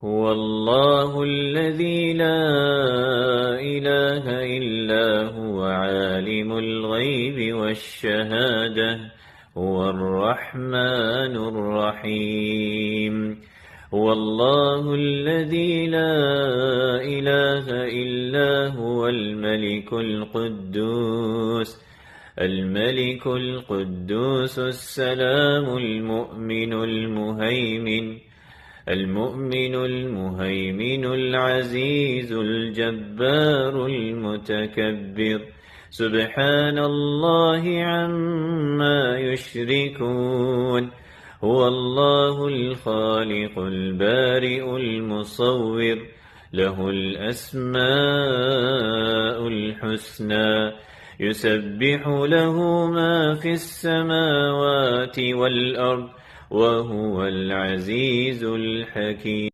هو الله الذي لا إله إلا هو عالم الغيب والشهادة هو الرحمن الرحيم هو الله الذي لا إله إلا هو الملك القدوس السلام المؤمن العزيز الجبار المتكبر سبحان الله عما يشركون هو الله الخالق البارئ المصور له الأسماء الحسنى يسبح له ما في السماوات والأرض وهو العزيز الحكيم.